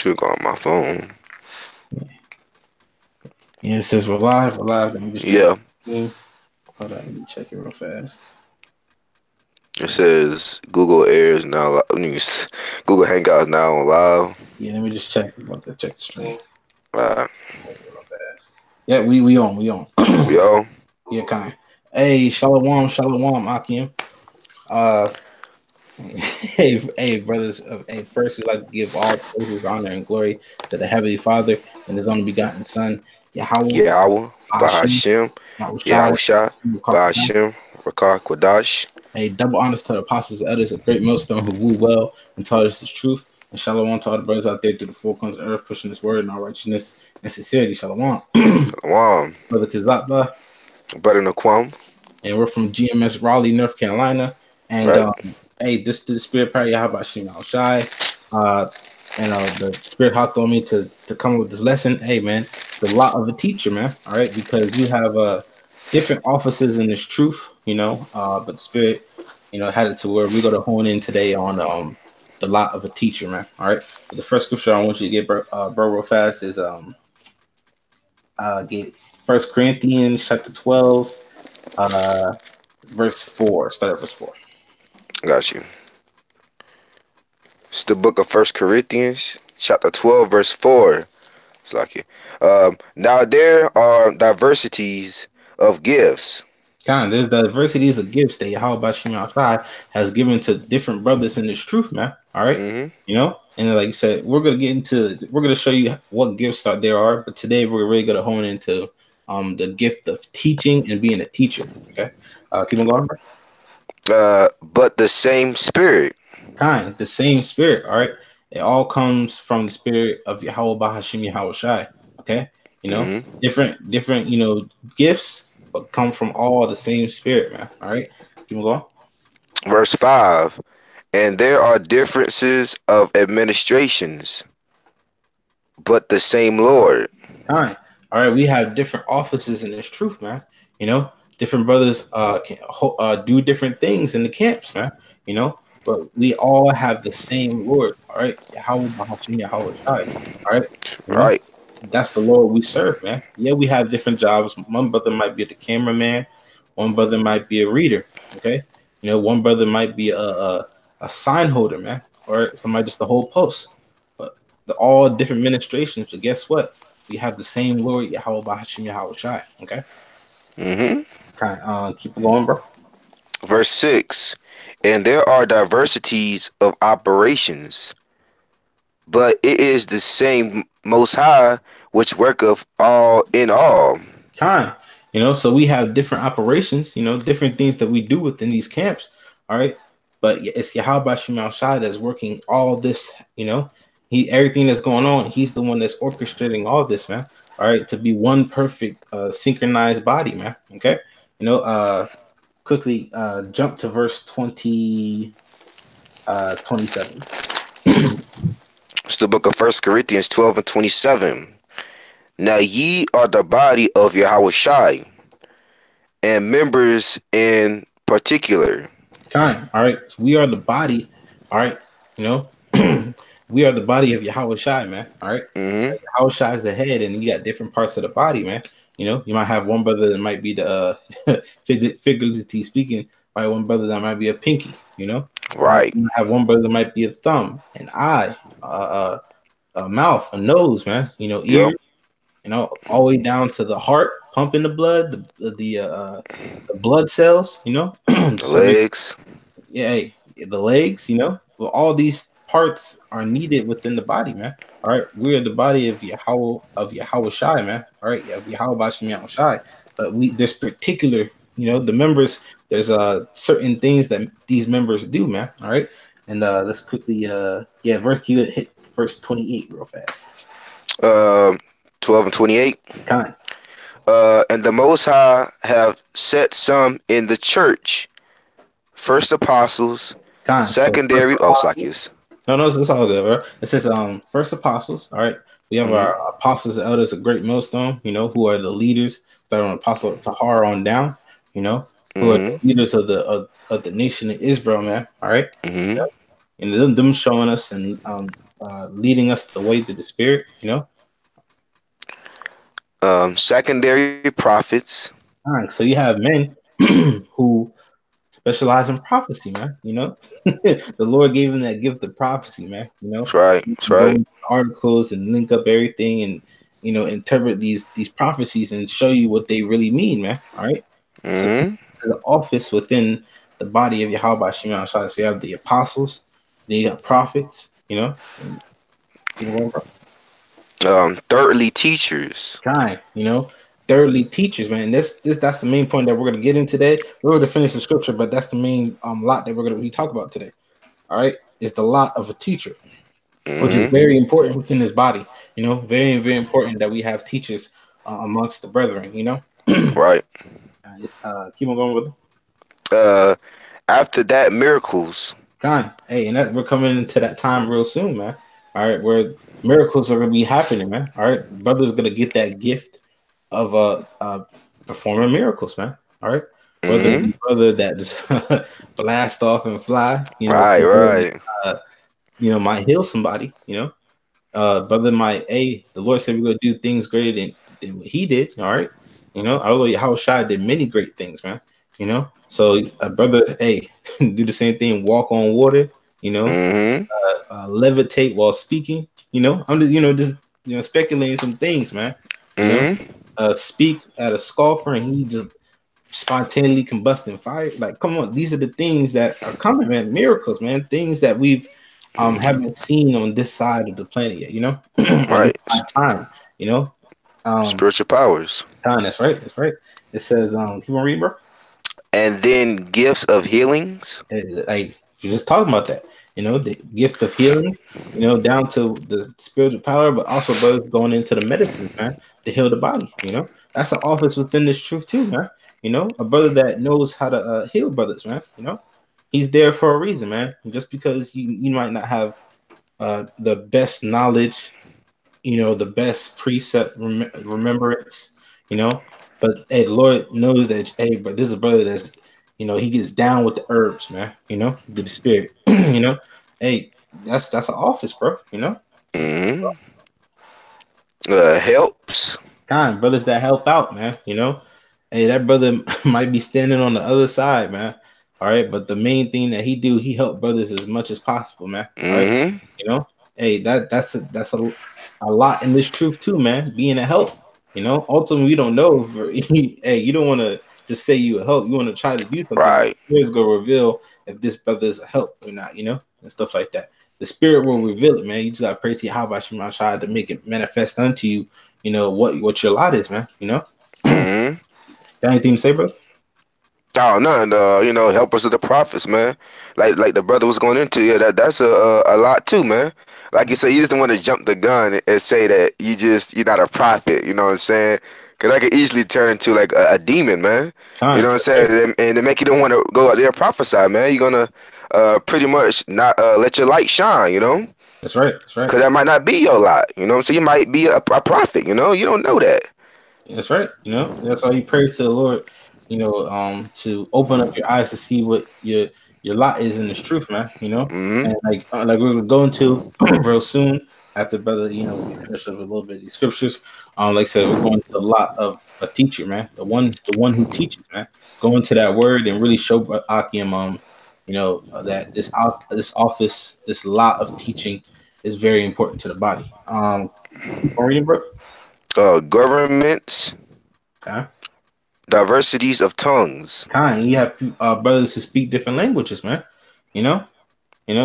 Should go on my phone. Yeah, it says we're live. We're live. Let me just check. Yeah, Hold on, let me check it real fast. it says Google Airs now. Google Hangouts now on live. Yeah, let me just check. I'm about to check the stream. Uh, Check it real fast. Yeah, we on. We on. yo, Yeah, kind. Hey, shalom, Akim. Uh, hey, brothers. Hey, first we'd like to give all praises, honor, and glory to the Heavenly Father and His only begotten Son, Yahweh, Yahweh, Hashem, Bahashim, Yahushai, Yahusha, Bahashim, Rakar Kwadash. a double honors to the apostles and elders, a great millstone who woo well and taught us the truth. And shalom to all the brothers out there through the four corners of earth, pushing this word in all righteousness and sincerity. Shalom. Wow, Brother Kazatba. Brother Naquam, And we're from GMS Raleigh, North Carolina. And right? hey, this to the Spirit Party, how about Shima Shai? And the Spirit hopped on me to come up with this lesson. Hey, man, the lot of a teacher, man. All right, because you have different offices in this truth, but the Spirit, had it to where we're going to hone in today on the lot of a teacher, man. All right. But the first scripture I want you to get, bro, real fast is get 1 Corinthians chapter 12, verse 4. Start at verse 4. Got you. It's the book of 1 Corinthians, chapter 12, verse 4. It's like it. Now there are diversities of gifts. There's diversities of gifts that Yahweh Shema Shai has given to different brothers in this truth, man. All right. Mm-hmm. And like you said, we're gonna show you what gifts there are, but today we're really gonna hone into the gift of teaching and being a teacher. Okay. Keep on going, bro. But the same Spirit. The same Spirit. All right. It all comes from the Spirit of Yahweh Bahashim Yahweh Shai. Okay. Different gifts, but come from all the same Spirit, man. All right. Keep on going. Verse 5. And there are differences of administrations, but the same Lord. All right. We have different offices in this truth, man. Different brothers can do different things in the camps, man. But we all have the same Lord. All right. Yahweh Bahashim Yahweh Shai. All right. Right. That's the Lord we serve, man. Yeah, we have different jobs. One brother might be the cameraman. One brother might be a reader. Okay. One brother might be a sign holder, man. Or somebody just the whole post. But all different ministrations. But guess what? We have the same Lord, Yahweh Bahashim Yahweh Shai. Okay. Keep going, bro. Verse 6. And there are diversities of operations, but it is the same Most High which worketh all in all. So we have different operations, different things that we do within these camps. All right. But it's Yahweh Shema Shai that's working all this, everything that's going on. He's the one that's orchestrating all this, man. All right. To be one perfect synchronized body, man. Okay. Quickly jump to verse 27. It's the book of 1 Corinthians 12 and 27. Now ye are the body of Yahweh Shai, and members in particular. All right. So we are the body. All right. We are the body of Yahweh Shai, man. All right. Yahweh Shai is the head, and you got different parts of the body, man. You might have one brother that might be the figuratively speaking, right? One brother that might be a pinky, Right. You might have one brother that might be a thumb, an eye, a mouth, a nose, man. Ears, all the way down to the heart, pumping the blood, the blood cells, The legs. Yeah, the legs, Well, all these parts are needed within the body, man. All right, we are the body of Yahweh Shai, man. All right, Yahweh Bashim Yahweh Shai. But there's particular, the members. There's certain things that these members do, man. All right, and let's quickly, verse you hit verse 28 real fast. 12 and 28. And the Most High have set some in the church, first apostles, secondary. No, it's all good, bro. It says first apostles. All right. We have our apostles and elders, a great millstone, who are the leaders, starting on Apostle Tahar on down, who are the leaders of the nation of Israel, man. All right. And them showing us and leading us the way through the Spirit. Secondary prophets. All right, so you have men who specialize in prophecy, man. The Lord gave him that gift of prophecy, man. That's right. You That's can go right. into articles and link up everything and interpret these prophecies and show you what they really mean, man. All right. So Mm-hmm. the office within the body of Yahweh Shema Shai. So you have the apostles, then you got prophets, and keep going, bro. Thirdly, teachers. Kind, thirdly, teachers, man. That's the main point that we're gonna get in today. We're gonna finish the scripture, but that's the main lot that we're gonna be talking about today. All right, is the lot of a teacher, which is Mm-hmm. very important within his body. Very very important that we have teachers amongst the brethren. Right. It's keep on going with it. Uh, After that, miracles. Kind, hey, and that we're coming into that time real soon, man. All right, where miracles are gonna be happening, man. All right, brother's gonna get that gift of performing miracles, man. All right, whether it Mm-hmm. be brother that just blast off and fly, Right. Right. uh, might heal somebody, brother might, hey, the Lord said we're gonna do things greater than what He did. All right, although how Shai did many great things, man. So a brother, hey, do the same thing, walk on water, you know, Mm-hmm. levitate while speaking. I'm just speculating some things, man. You know, Mm-hmm. speak at a scoffer and he just spontaneously combusting fire. Like, come on, these are the things that are coming, man. Miracles, man. Things that we've haven't seen on this side of the planet yet. On this Right. side of time. You know, Spiritual powers. time. That's right. That's right. It says, keep on reading, bro. And then gifts of healings. Like you're just talking about that. The gift of healing. Down to the spiritual power, but also brothers going into the medicine, man, to heal the body. That's an office within this truth too, man. A brother that knows how to heal brothers, man. He's there for a reason, man. Just because you might not have the best knowledge, the best precept remembrance, but hey, the Lord knows that. Hey, but this is a brother that's, he gets down with the herbs, man. The spirit. Hey, that's an office, bro. Mm-hmm. Helps. Kind brothers that help out, man. Hey, that brother might be standing on the other side, man. All right, but the main thing that he help brothers as much as possible, man. All right, Mm-hmm. hey, that's a lot in this truth too, man. Being a help, ultimately we don't know. Hey, you don't want to just say you a help. You want to try to do something. Right. The Spirit's gonna reveal if this brother is a help or not, and stuff like that. The Spirit will reveal it, man. You just gotta pray to Yahweh Shema Shai to make it manifest unto you. What your lot is, man. Mm-hmm. Got anything to say, bro? Oh, nothing. Helpers of the prophets, man. Like the brother was going into. Yeah, that's a lot too, man. Like you say, you just don't want to jump the gun and say that you're not a prophet. You know what I'm saying? Because I could easily turn into like a demon, man. You Time. know what I'm saying? And to make you don't want to go out there and prophesy, man. You're gonna pretty much not let your light shine. That's right. That's right. Because that might not be your lot. You know what I'm saying? You might be a prophet. You don't know that. That's right. That's why you pray to the Lord, to open up your eyes to see what your lot is in this truth, man. Mm-hmm. And like we're gonna go into real soon after brother, we finish up a little bit of these scriptures. Like I said, we're going to a lot of a teacher, man. The one who teaches, man. Go into that word and really show Akim, that this office, this lot of teaching is very important to the body. Keep on reading, bro. Governments, Okay. diversities of tongues. Kind. You have brothers who speak different languages, man. You know,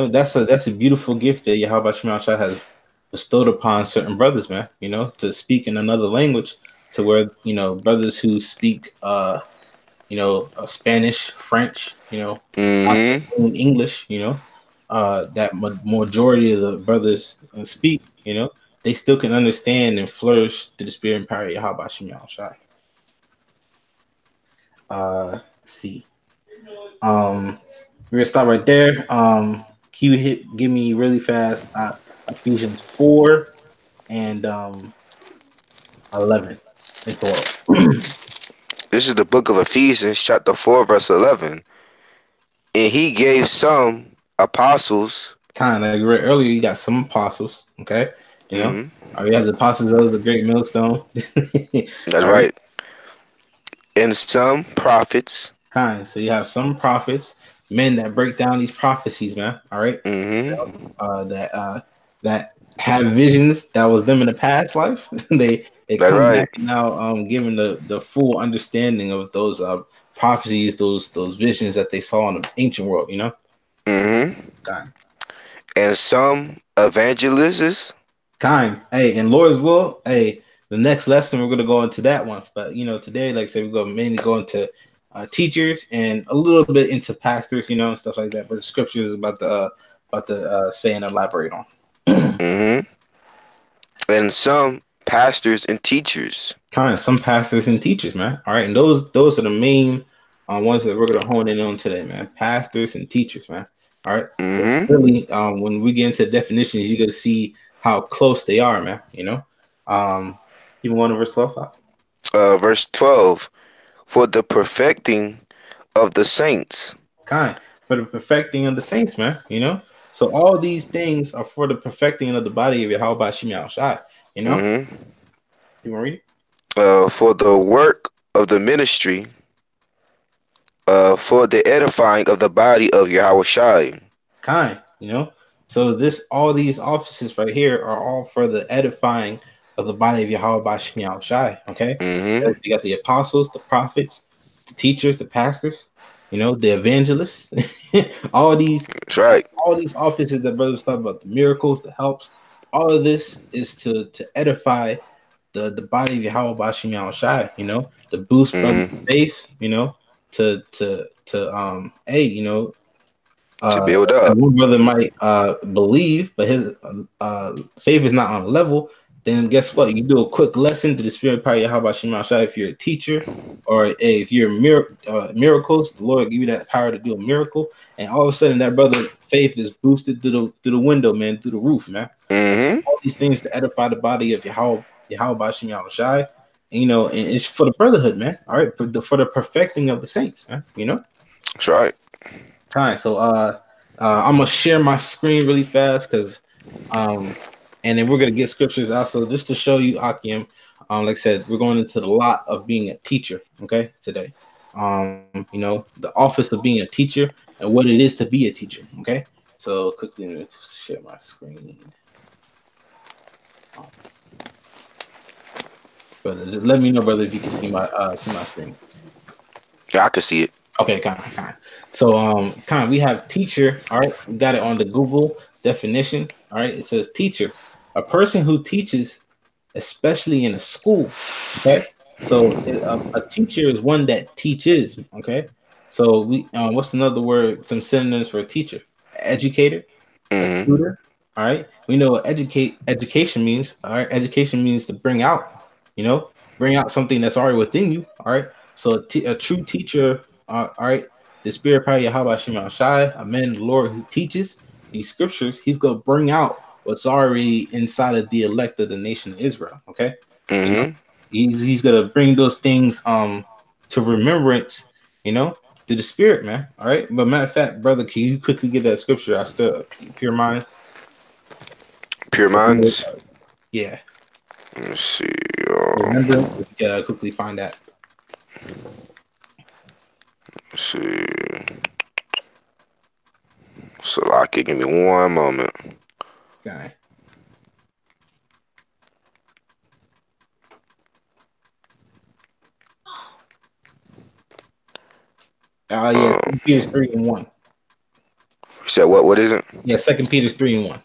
that's a beautiful gift that Yahweh Shema Shai has bestowed upon certain brothers, man. To speak in another language, to where brothers who speak Spanish, French, not Mm-hmm. only English, that majority of the brothers speak, they still can understand and flourish to the spirit and power of Yahweh Shema Shai. Let's see. We're gonna start right there. Give me really fast Ephesians 4 and 11 and 12. This is the book of Ephesians, chapter 4, verse 11. And he gave some apostles, Kind of like we read earlier, you got some apostles, okay? You know, Mm-hmm. you have the apostles of the great millstone. That's All right, right. And some prophets. kind. So you have some prophets, men that break down these prophecies, man. All right, Mm-hmm. that have visions that was them in the past life. They That's come right. back now, giving the full understanding of those prophecies, those visions that they saw in the ancient world. You know, Mm-hmm. kind. And some evangelists. Kind. Hey, and Lord's will, hey, the next lesson we're gonna go into that one. But today, like I said, we're gonna mainly go into teachers and a little bit into pastors, and stuff like that. But the scriptures about to say and elaborate on. Mm-hmm. And some pastors and teachers. Kind of some pastors and teachers, man. All right, and those are the main ones that we're gonna hone in on today, man. Pastors and teachers, man. All right. Mm-hmm. Really, when we get into definitions, you're gonna see how close they are, man. Even one of verse 12. Verse 12. For the perfecting of the saints. Kind for the perfecting of the saints, man. So all these things are for the perfecting of the body of Yahweh Shemi Shai. You know, Mm-hmm. you want to read it? For the work of the ministry. For the edifying of the body of Yahweh Shai. Kind. So this all these offices right here are all for the edifying of the body of Yahweh Shemi Shai. Okay, Mm-hmm. you got the apostles, the prophets, the teachers, the pastors. The evangelists. all these That's right. all these offices that brothers talk about, the miracles, the helps, all of this is to edify the body of Yahweh Bashim Shai, to boost brothers' Mm-hmm. faith, to hey, To uh build up. one brother might believe, but his faith is not on a level, then guess what? You do a quick lesson to the spirit power of Yahweh Bashim Shai if you're a teacher, or if you're miracles, the Lord give you that power to do a miracle, and all of a sudden that brother faith is boosted through the window, man, through the roof, man. Mm-hmm. All these things to edify the body of Yahweh Bashim Yahweh Shai. And it's for the brotherhood, man. All right, for the perfecting of the saints, man. That's right. All right, so I'm gonna share my screen really fast because and then we're gonna get scriptures also just to show you Akim. Like I said, we're going into the lot of being a teacher, okay, today. The office of being a teacher and what it is to be a teacher, okay. So quickly let me share my screen. Brother, just let me know, brother, if you can see my screen. Yeah, I can see it. Okay, kind. So we have teacher. All right, we got it on the Google definition. All right, it says teacher, a person who teaches, especially in a school. Okay, so a teacher is one that teaches. Okay, so what's another word? Some synonyms for a teacher: educator, a Mm-hmm. tutor. All right, we know what education means. All right, education means to bring out. Bring out something that's already within you. All right, so a true teacher. All right, the spirit power Yahweh Shema Shai, a man, the Lord who teaches these scriptures, he's gonna bring out what's already inside of the elect of the nation of Israel. Okay, you know, Mm-hmm. he's gonna bring those things to remembrance. To the spirit, man. All right, but matter of fact, brother, can you quickly get that scripture? I still pure minds. Pure minds. Yeah, Let's see. remember if you can quickly find that. Let's see. Salaki, give me one moment. Okay. Yeah, Um, Peter's 3:1. you said what? What is it? Yeah, Second Peter's 3:1.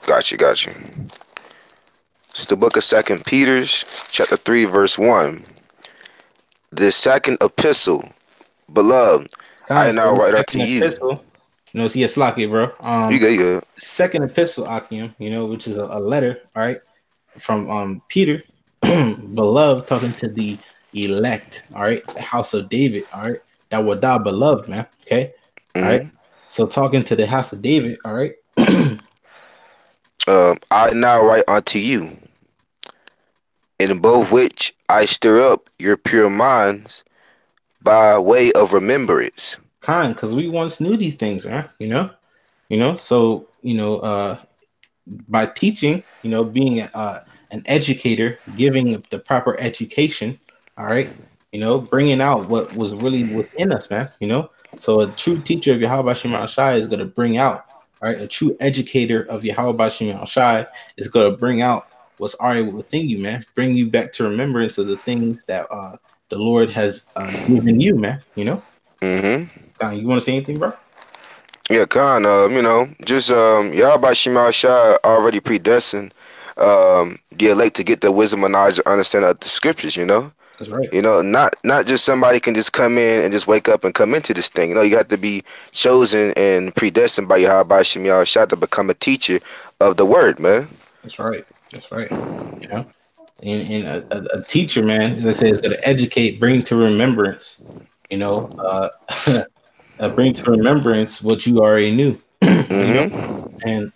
Got you. It's the book of Second Peter's, chapter 3, verse 1. The second epistle, beloved, I Kind. So now the write unto second you. epistle, see a slocky, bro. You good, you good. Second epistle, Akim, which is a letter, all right, from Peter, beloved, talking to the elect, all right, the house of David, all right, that would die beloved, man. Okay, all right. Mm-hmm. So talking to the house of David, all right. I now write unto you, in both which I stir up your pure minds by way of remembrance. Kind, because we once knew these things, man. So by teaching, being an educator, giving the proper education, all right, bringing out what was really within us, man. So a true teacher of Yahweh Shem Shai is going to bring out, all right, a true educator of Yahweh Shem Shai is going to bring out what's already within you, man. Bring you back to remembrance of the things that the Lord has given you, man. Mm-hmm. You want to say anything, bro? Yeah, kind of, just Yahweh Shema Shai already predestined the elect to get the wisdom and knowledge and understanding of the scriptures, That's right. Not just somebody can just come in and just wake up and come into this thing. You have to be chosen and predestined by Yahweh Shema Shai to become a teacher of the word, man. That's right. That's right. You know, and a teacher, man, as I say, is going to educate, bring to remembrance, you know, uh, bring to remembrance what you already knew, Mm-hmm. and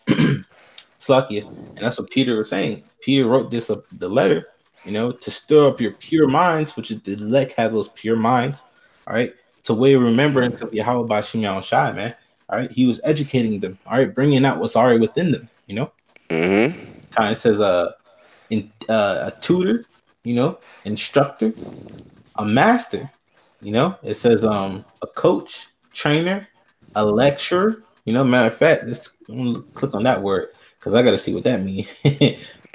Slakia, and that's what Peter was saying. Peter wrote this the letter, to stir up your pure minds, which is the elect have those pure minds, all right, to way remembrance of Yahweh by Shem Shai, man. All right, he was educating them, all right, bringing out what's already within them. Mm-hmm. Kind of says a tutor, instructor, a master, it says a coach, trainer, a lecturer. Matter of fact, let's click on that word because I got to see what that means.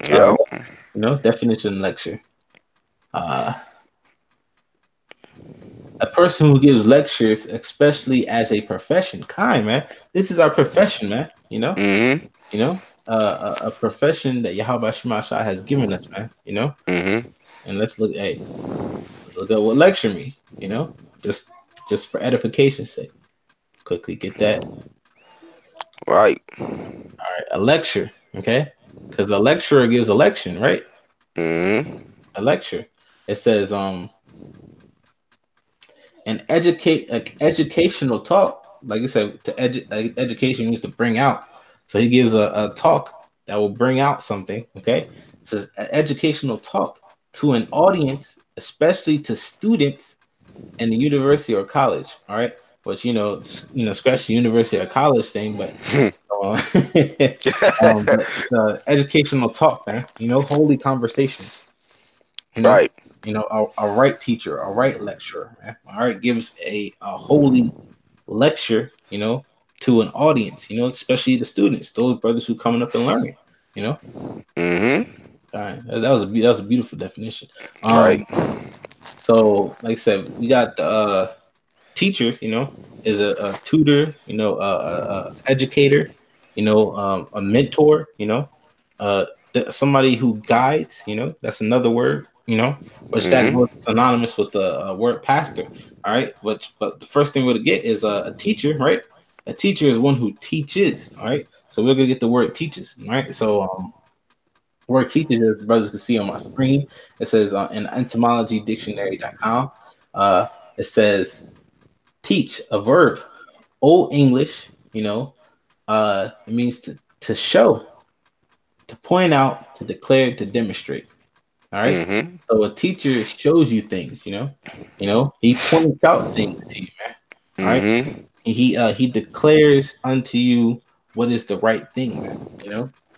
Yeah. Definition lecture. Uh, a person who gives lectures, especially as a profession. Kind man, this is our profession, man. Mm-hmm. A profession that Yahweh Shema Shai has given us, man. Mm-hmm. And let's look. Hey, let's look at what lecture mean. Just just for edification's sake. Quickly get that. Right. All right, a lecture, okay? Because the lecturer gives a lection, right? Mm-hmm. A lecture. It says an educational talk. Like I said, education means to bring out. So he gives a talk that will bring out something. Okay, it says an educational talk to an audience, especially to students in the university or college. All right, which scratch the university or college thing, but but it's educational talk, man. Holy conversation. You know, Right. a right teacher, a right lecturer, man. All right, gives a holy lecture, to an audience, especially the students, those brothers who coming up and learning, you know. Mm-hmm. All right, that was a beautiful definition. Right. So like I said, we got the teachers, is a tutor, educator, a mentor, somebody who guides, that's another word, which that Mm-hmm. goes synonymous with the word pastor. All right, but the first thing we're gonna get is a teacher, right? A teacher is one who teaches. All right, so we're gonna get the word teaches. All right, so word teaches, as brothers can see on my screen, it says in etymologydictionary.com, it says teach, a verb, old English, it means to show, to point out, to declare, to demonstrate. All right. Mm-hmm. So a teacher shows you things, he points out things to you, man. All right. Mm-hmm. He declares unto you what is the right thing, man.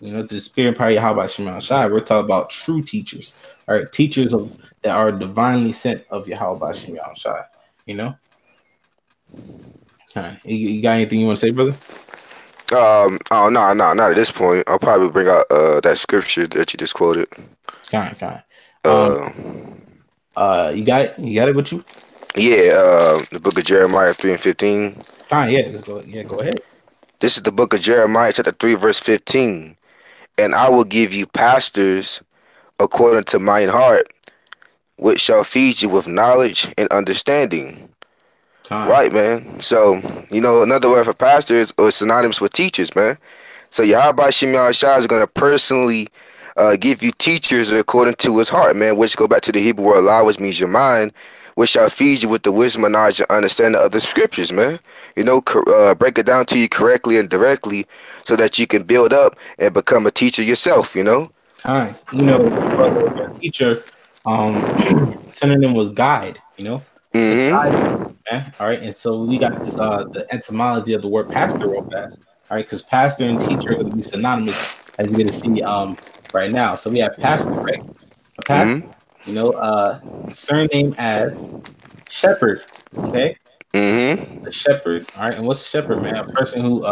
The spirit and power of Yahweh Shema Shai. We're talking about true teachers. All right, teachers of that are divinely sent of Yahweh Shema Shai. You know. All right. You got anything you want to say, brother? Oh no, no, not at this point. I'll probably bring out that scripture that you just quoted. Kind. Um. Uh, You got it. You got it with you. yeah. The book of Jeremiah 3:15. Kind. Yeah. Let's go. Yeah. Go ahead. This is the book of Jeremiah, chapter 3, verse 15. And I will give you pastors according to mine heart, which shall feed you with knowledge and understanding. Kind. Right, man. So, another word for pastors or synonymous with teachers, man. So Yahweh Shem Shai is going to personally give you teachers according to his heart, man, which go back to the Hebrew word Allah, which means your mind, which shall feed you with the wisdom and knowledge and understanding of the scriptures, man. Break it down to you correctly and directly so that you can build up and become a teacher yourself. Kind. Brother, your teacher, synonym was guide. To guide, Mm-hmm. man. All right. And so we got this the etymology of the word pastor real fast. All right, because pastor and teacher are going to be synonymous, as you're going to see right now. So we have pastor, right? A pastor, Mm-hmm. surname as shepherd. Okay, Mm-hmm. a shepherd. All right, and what's a shepherd, man? A person who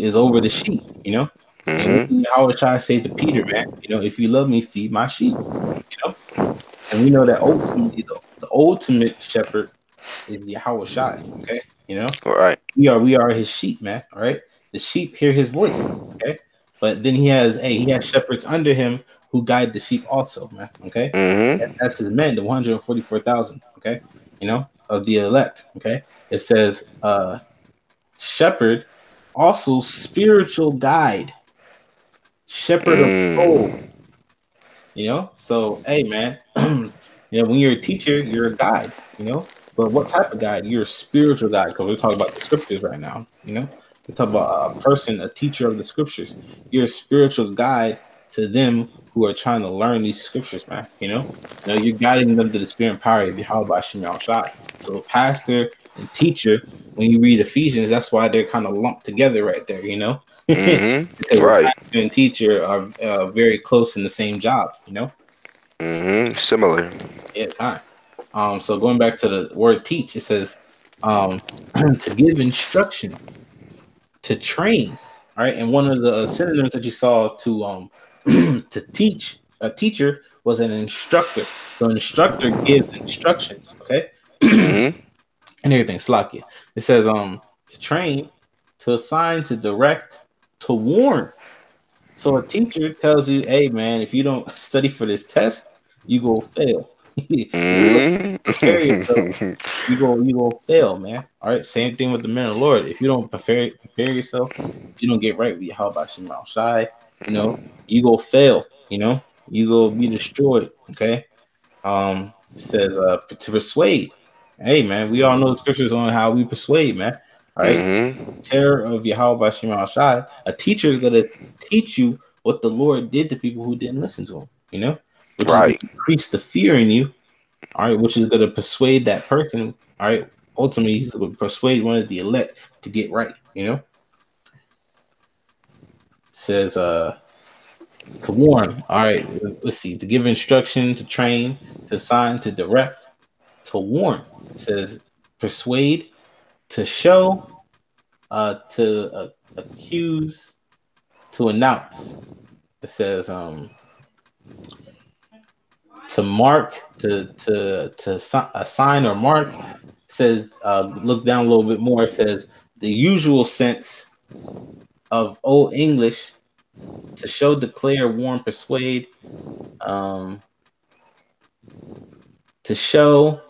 is over the sheep. And what Mm-hmm. did Howard try to say to Peter, man? If you love me, feed my sheep. You know, and we know that ultimately the ultimate shepherd is Yahweh Shai. Okay, All right. we are his sheep, man. All right, the sheep hear his voice. Okay, but then he has shepherds under him who guide the sheep also, man. Okay, Mm-hmm. that's his men, the 144,000. Okay, of the elect. Okay, it says shepherd, also spiritual guide, shepherd of souls. Mm. So hey, man, when you're a teacher, you're a guide. But what type of guide? You're a spiritual guide because we're talking about the scriptures right now. We talk about a person, a teacher of the scriptures. You're a spiritual guide to them who are trying to learn these scriptures, man. You're guiding them to the spirit and power of Yahweh Shem Shai. So pastor and teacher, when you read Ephesians, that's why they're kind of lumped together right there. Mm-hmm. Because the Right. pastor and teacher are very close in the same job. Mm-hmm. Similar. Yeah, kind. So going back to the word teach, it says to give instruction, to train. All right, and one of the synonyms that you saw to to teach, a teacher was an instructor. So an instructor gives instructions, okay, Mm-hmm. and everything. Slack it. It says to train, to assign, to direct, to warn. So a teacher tells you, "Hey, man, if you don't study for this test, you go fail. You don't prepare yourself, Mm-hmm. you go fail, man. All right. Same thing with the men of the Lord. If you don't prepare yourself, you don't get right with how about Shema Shai, you go fail. You go be destroyed. Okay. It says to persuade. Hey, man, we all know the scriptures on how we persuade, man. All right. Mm-hmm. Terror of Yahweh Shema Shai. A teacher is gonna teach you what the Lord did to people who didn't listen to him. Which is going Right. to increase the fear in you, all right, which is going to persuade that person, all right. Ultimately, he's going to persuade one of the elect to get right. It says to warn. All right, let's see. To give instruction, to train, to assign, to direct, to warn. It says persuade, to show, to accuse, to announce. It says to mark, to assign or mark. It says look down a little bit more. It says the usual sense of Old English: to show, declare, warn, persuade, um, to show,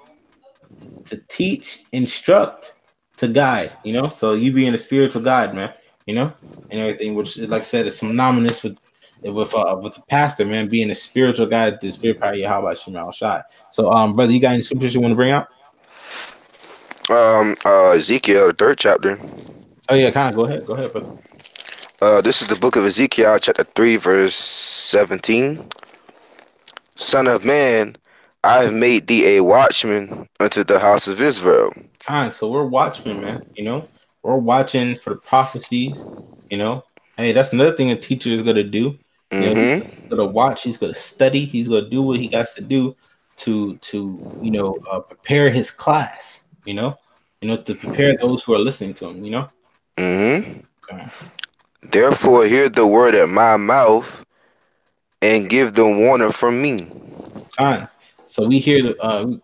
to teach, instruct, to guide. So you being a spiritual guide, man. And everything, which, like I said, is synonymous with the pastor, man, being a spiritual guide to the spirit power of Yahweh Shema Shai. So, brother, you got any scriptures you want to bring out? Ezekiel, the third chapter. Oh yeah, kind of. Go ahead, brother. This is the book of Ezekiel, chapter 3, verse 17. Son of man, I have made thee a watchman unto the house of Israel. Kind. So we're watchmen, man. We're watching for the prophecies. You know, hey, that's another thing a teacher is gonna do. He's Mm-hmm. gonna watch. He's gonna study. He's gonna do what he has to do to prepare his class. To prepare those who are listening to him. Mm-hmm. Okay. Therefore hear the word at my mouth, and give them warning from me. Fine. So we hear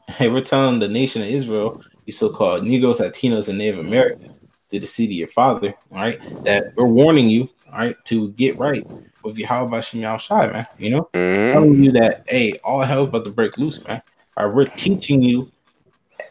hey, we're telling the nation of Israel, these so-called Negroes, Latinos, and Native Americans, to the seed of your father, all right, that we're warning you, all right, to get right with Yahweh Shem Shai, man. Telling Mm-hmm. you that, hey, all hell's about to break loose, man. All right, we're teaching you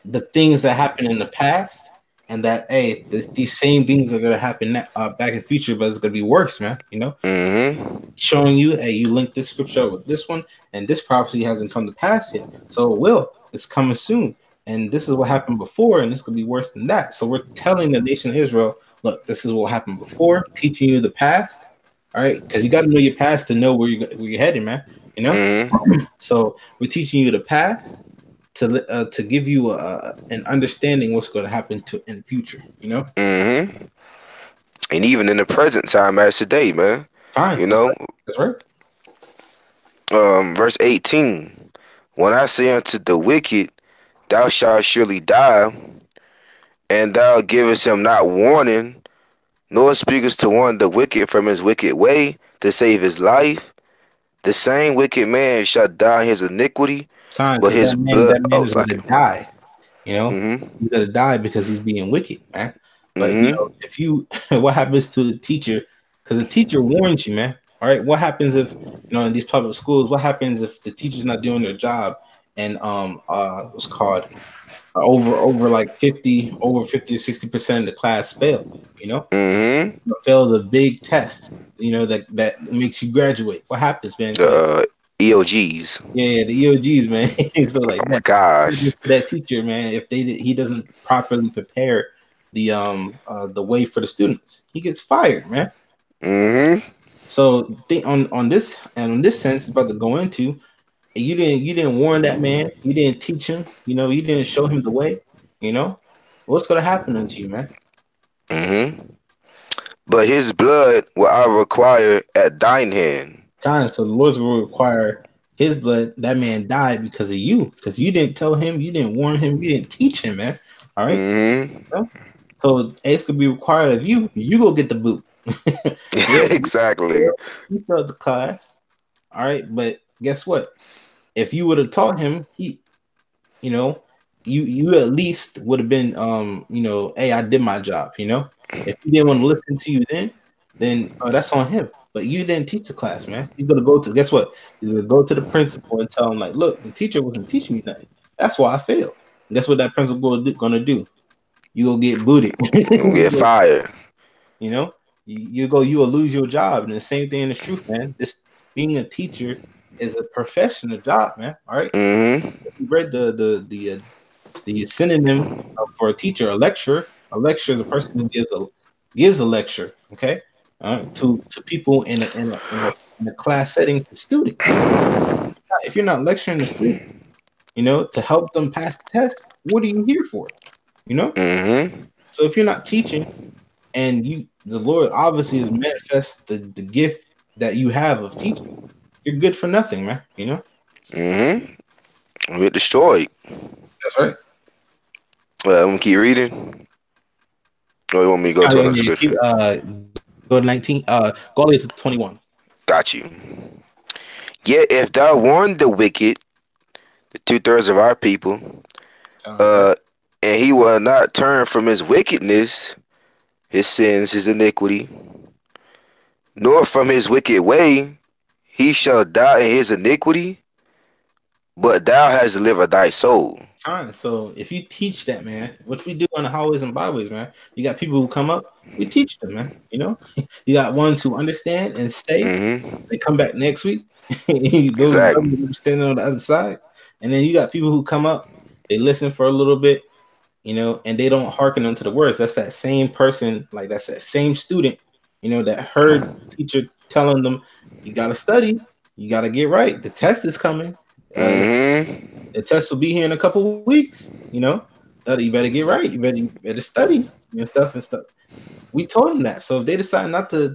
the things that happened in the past, and that, hey, these same things are gonna happen back in the future, but it's gonna be worse, man. Mm-hmm. Showing you, hey, you link this scripture with this one, and this prophecy hasn't come to pass yet. So it will. It's coming soon. And this is what happened before, and this could be worse than that. So we're telling the nation of Israel, look, this is what happened before, teaching you the past. All right, because you got to know your past to know where you're heading, man. Mm-hmm. So we're teaching you the past to give you an understanding what's going to happen in the future. Mm-hmm. And even in the present time as today, man. Fine. You That's know, right. That's right. verse 18. When I say unto the wicked, thou shalt surely die, and thou givest him not warning, nor speakest to warn the wicked from his wicked way to save his life, the same wicked man shall die in his iniquity, Fine. but Because his blood. that man Oh, is going sorry. to die. You know, Mm-hmm. he's gonna die because he's being wicked, man. But you know, Mm-hmm. if you, what happens to the teacher? Because the teacher warns you, man. All right, what happens if in these public schools? What happens if the teacher's not doing their job and what's called over like 50 or 60% of the class fail? You know, Mm-hmm. fail the big test. You know that makes you graduate. What happens, man? To the EOGs. yeah, the EOGs, man. So like Oh my that, gosh. that teacher, man, if he doesn't properly prepare the way for the students, he gets fired, man. Mm-hmm. So think on this and on this sense about to go into, you didn't warn that man, you didn't teach him, you didn't show him the way, you know, what's gonna happen unto you, man? Mm-hmm. But his blood will I require at thine hand. Time, so the Lord's will require his blood. That man died because of you, because you didn't tell him, you didn't warn him, you didn't teach him, man. All right. Mm-hmm. So it's gonna be required of you. You go get the boot. Yeah, Exactly. you failed the class. All right, but guess what? If you would have taught him, you know, you at least would have been, hey, I did my job. If he didn't want to listen to you, then that's on him. But you didn't teach the class, man. He's gonna go to guess what? He's gonna go to the principal and tell him like, look, the teacher wasn't teaching me nothing. That's why I failed. And that's what that principal gonna do. You go get booted. Get fired. You know, you will lose your job. And the same thing is truth, man. This being a teacher is a professional job, man. All right. Mm-hmm. You read the synonym for a teacher, a lecturer. A lecturer is a person who gives a lecture, okay, to people in a class setting to students. If you're not lecturing the student, to help them pass the test, what are you here for? You know. Mm-hmm. So if you're not teaching, and the Lord obviously has manifest the gift that you have of teaching, you're good for nothing, man. Mm-hmm. Get destroyed. That's right. I'm gonna keep reading. Or you want me to go to another scripture? Go to 19. Go all the way to 21. Got you. Yet if thou warn the wicked, the 2/3 of our people, Right. and he will not turn from his wickedness, his sins, his iniquity, nor from his wicked way, he shall die in his iniquity, but thou hast delivered thy soul. Fine. So if you teach that, man, what we do on the highways and byways, man, you got people who come up, we teach them, man. You got ones who understand and stay. Mm-hmm. They come back next week. Those Exactly. brothers standing on the other side, and then you got people who come up, they listen for a little bit, and they don't hearken unto the words. That's that same person, like that's that same student, that heard the teacher telling them, you got to study, you got to get right. The test is coming. Mm-hmm. The test will be here in a couple of weeks. You better get right. You better study and stuff. We told them that. So if they decide not to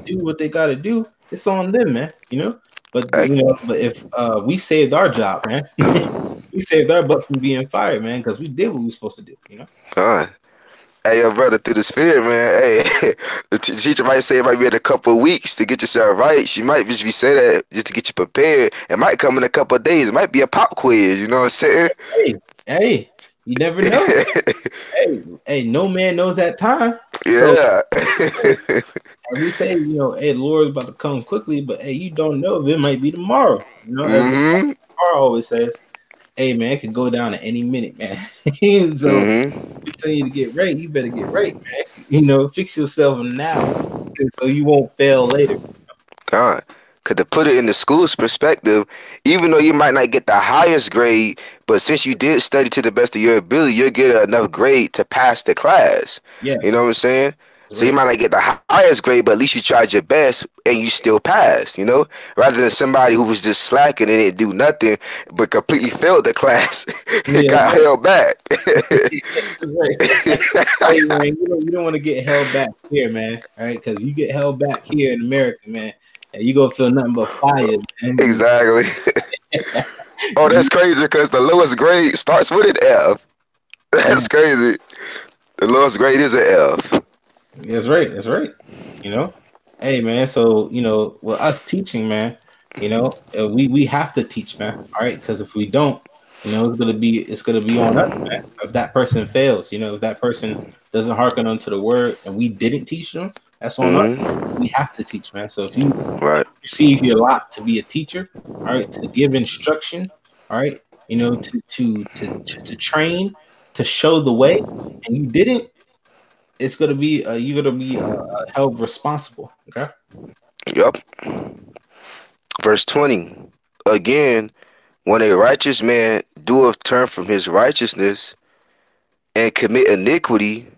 do what they got to do, it's on them, man. But but if we saved our job, man, we saved our butt from being fired, man, because we did what we were supposed to do. God. Hey, your brother, through the spirit, man. Hey, the teacher might say it might be in a couple of weeks to get yourself right. She might just be saying that just to get you prepared. It might come in a couple of days. It might be a pop quiz. You know what I'm saying? Hey, you never know. hey, no man knows that time. Yeah. So, we say, hey, the Lord's about to come quickly, but hey, you don't know if it might be tomorrow. As Mm-hmm. Carl always says, hey man, it could go down at any minute, man. So Mm-hmm. we tell you to get right, you better get right, man. Fix yourself now so you won't fail later. God. Because to put it in the school's perspective, even though you might not get the highest grade, but since you did study to the best of your ability, you'll get enough grade to pass the class. Yeah. You know what I'm saying? So you right. might not get the highest grade, but at least you tried your best and you still passed, you know? Rather than somebody who was just slacking and didn't do nothing but completely failed the class and Yeah, got held back. right. Hey man, you don't want to get held back here, man. All right, because you get held back here in America, man, and you gonna feel nothing but fire, man. Exactly. Oh, that's crazy because the lowest grade starts with an F. Yeah, That's crazy. The lowest grade is an F. that's right. That's right. You know, hey man. So with us teaching, man, we have to teach, man. All right, because if we don't, it's gonna be on us, man. If that person fails, if that person doesn't hearken onto the word, and we didn't teach them, that's on us. So Hmm. we have to teach, man. So if you Right. receive your lot to be a teacher, all right, to give instruction, all right, to train, to show the way, and you didn't, it's gonna be you're gonna be held responsible. Okay. Yup. Verse 20. Again, when a righteous man doeth turn from his righteousness and commit iniquity,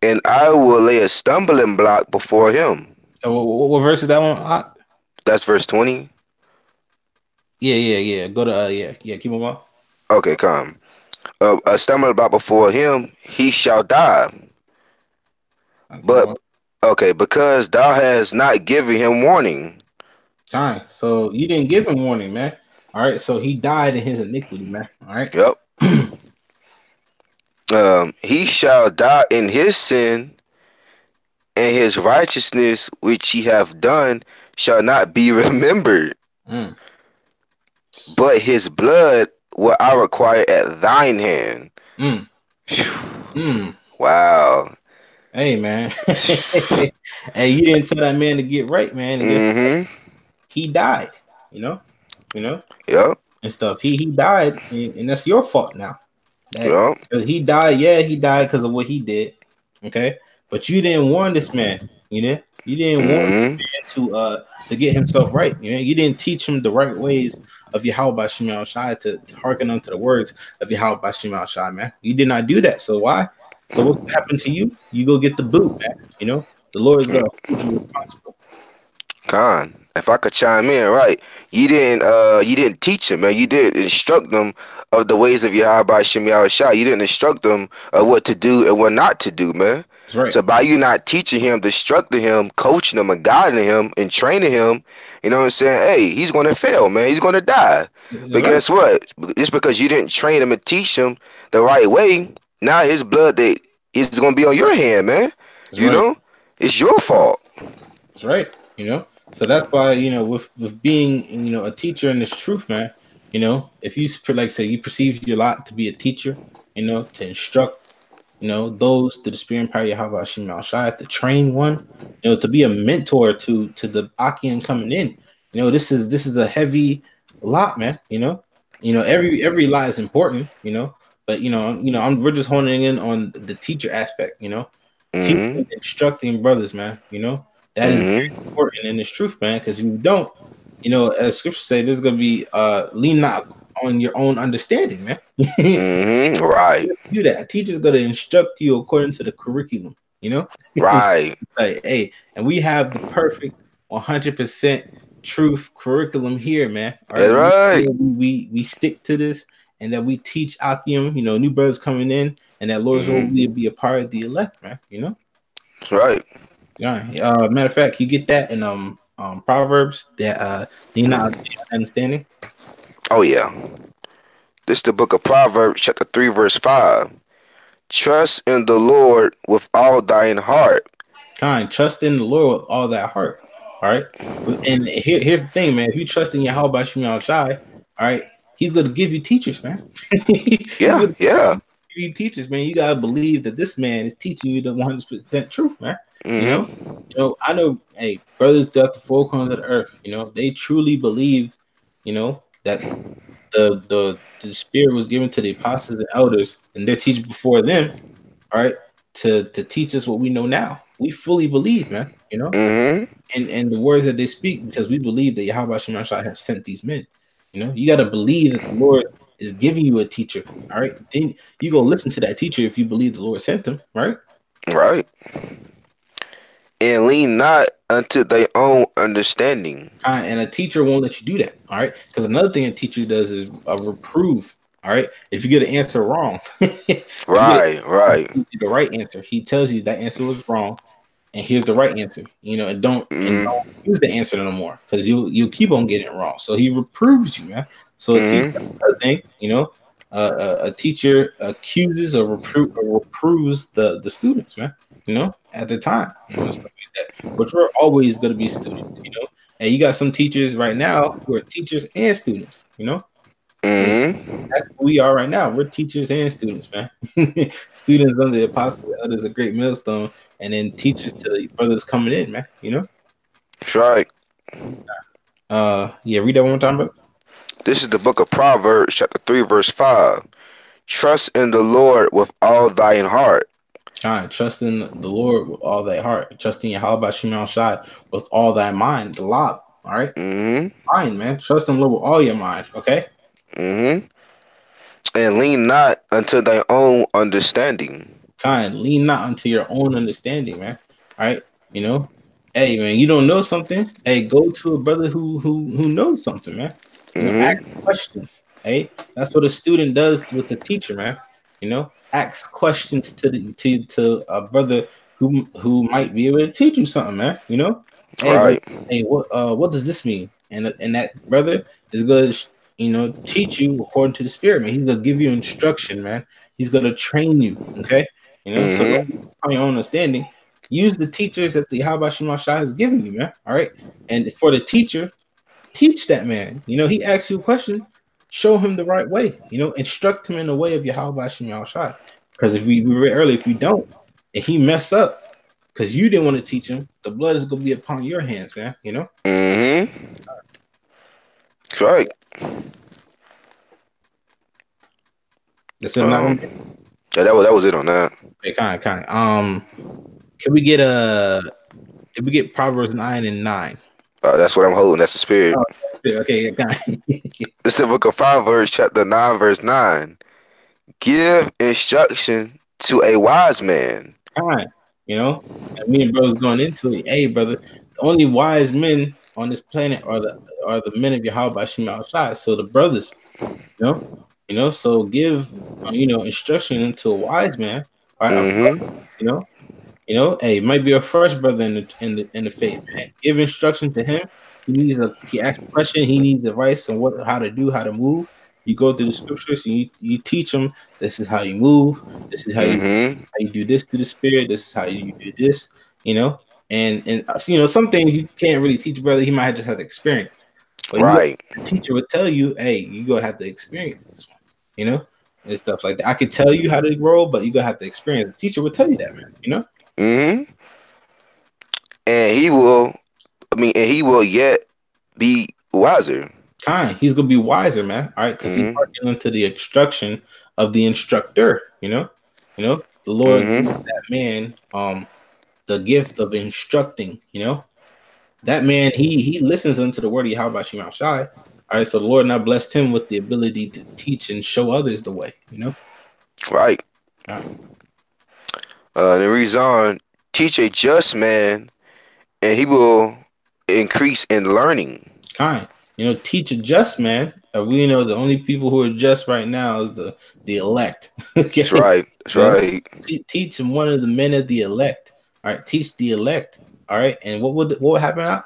and I will lay a stumbling block before him. So what verse is that one? That's verse 20. Yeah. Go to yeah. Keep on going. Okay, come. A stumbling block before him, he shall die. Keep on But, going. okay, because thou hast not given him warning. Time. So you didn't give him warning, man. All right. So he died in his iniquity, man. All right. Yep. He shall die in his sin, and his righteousness which he hath done shall not be remembered. Mm. But his blood will I require at thine hand. Mm. Phew. Mm. Wow. Hey, man. Hey, you didn't tell that man to get right, man. And guess what? Mm-hmm. He died. You know. You know. Yep. And stuff. He died, and that's your fault now. That Yep. 'cause he died. Yeah, he died because of what he did. Okay, but you didn't warn this man. You didn't warn this Mm-hmm. man to get himself right. You didn't teach him the right ways of Yahweh Shema Shai to hearken unto the words of Yahweh Shema Shai, man. You did not do that. So why? So what's gonna happen to you? You go get the boot, man. The Lord is gonna hold you responsible. Con. If I could chime in, right? You didn't teach him, man. You did instruct them of the ways of Yahweh Shem Shai. You didn't instruct them of what to do and what not to do, man. That's right. So by you not teaching him, instructing him, coaching him, and guiding him and training him, you know what I'm saying? Hey, he's gonna fail, man. He's gonna die. That's But right. guess what? Just because you didn't train him and teach him the right way, now his blood that is gonna be on your hand, man. That's You right. know? It's your fault. That's right. So that's why with being a teacher in this truth, man. If you like say you perceive your lot to be a teacher, to instruct, those to the spirit and power of Yahweh Hashem Al Shai, to train one, to be a mentor to the Akim coming in. This is a heavy lot, man. Every lot is important, but we're just honing in on the teacher aspect, teaching Mm-hmm. and instructing brothers, man. That is very Mm-hmm. important in this truth, man. Because if you don't, as scripture say, there's gonna be lean not on your own understanding, man. Mm-hmm. Right. Do that. A teacher's gonna instruct you according to the curriculum, Right. like, hey, and we have the perfect 100% truth curriculum here, man. All That's right, right. we stick to this, and that we teach Akim, new brothers coming in, and that Lord's will Mm-hmm. be a part of the elect, man. Right. Yeah. Matter of fact, you get that in Proverbs that do you not understanding? Oh yeah. This is the book of Proverbs, chapter 3, verse 5. Trust in the Lord with all thine heart. Kind, trust in the Lord with all that heart. All right. And here's the thing, man. If you trust in Yahweh Shema Shai, all right, he's gonna give you teachers, man. He's Yeah, gonna yeah. give you teachers, man. You gotta believe that this man is teaching you the 100% truth, man. You know, Mm-hmm. I know, hey, brothers throughout the four corners of the earth, they truly believe, that the spirit was given to the apostles and elders and their teachers before them, all right, to teach us what we know now. We fully believe, man, Mm-hmm. and the words that they speak because we believe that Yahweh Shema Shai has sent these men. You got to believe that the Lord is giving you a teacher, all right? Then you go listen to that teacher if you believe the Lord sent them, right? Right. and lean not unto thy own understanding. And a teacher won't let you do that. All right. Because another thing a teacher does is reprove. All right. If you get an answer wrong, if you get Right, right. the right answer, he tells you that answer was wrong, and here's the right answer. And don't use the answer no more because you keep on getting it wrong. So he reproves you, man. So a teacher, I think, a teacher accuses or reproves the students, man. At the time, stuff like that. But we're always going to be students, And you got some teachers right now who are teachers and students, And that's who we are right now. We're teachers and students, man. Students under the apostle, others a great millstone, and then teachers to the brothers coming in, man. That's right. Yeah, read that one more time, bro. This is the book of Proverbs, chapter 3, verse 5. Trust in the Lord with all thine heart. All right, trust in the Lord with all thy heart. Trust in Yahweh Shema Shai with all thy mind. The lob. All right. Mind, man. Trust in the Lord with all your mind. Okay. And lean not unto thy own understanding. Lean not unto your own understanding, man. All right. Hey, man, you don't know something. Hey, go to a brother who knows something, man. Ask questions. Hey, that's what a student does with the teacher, man. Ask questions to a brother who might be able to teach you something, man. Hey, Right. Hey, what does this mean? And that brother is going to teach you according to the Spirit, man. He's gonna give you instruction, man. He's gonna train you. Okay, so don't on your own understanding. Use the teachers that the Yahweh Shema Shai is giving you, man. All right, and for the teacher, teach that man. He asks you a question, show him the right way. Instruct him in the way of Yahweh Shema Shai. Because if we read earlier, if you don't, and he mess up, because you didn't want to teach him, the blood is gonna be upon your hands, man. That's right. That's it. Yeah, that was it on that. Okay, kind. Can we get Proverbs 9 and 9? That's what I'm holding. That's the Spirit. Okay, kind. It's the book of Proverbs, chapter 9, verse 9. Give instruction to a wise man. And me and brothers going into it. Hey, brother, the only wise men on this planet are the men of Yahweh Shema Shai. So the brothers, so give instruction to a wise man. Right? Hey, it might be a fresh brother in the faith, man. Give instruction to him. He asks a question. He needs advice on how to move. You go through the scriptures and you teach him. This is how you move. This is how you do this to the Spirit. This is how you do this. And some things you can't really teach, brother. He might just have to experience. But Right. The teacher would tell you, hey, you gonna have to experience this one, and stuff like that. I could tell you how to grow, but you gonna have to experience. The teacher would tell you that, man. And he will yet be wiser. He's gonna be wiser, man. All right, because he's working into the instruction of the instructor. The Lord gives that man the gift of instructing. That man he listens unto the word of Yahweh Shema Shai. All right, so the Lord now blessed him with the ability to teach and show others the way. Right. All right. The reason teach a just man, and he will increase in learning. Teach a just man. We know the only people who are just right now is the elect. Okay? That's right. That's right. Teach one of the men of the elect. All right, teach the elect. All right, and what would happen now?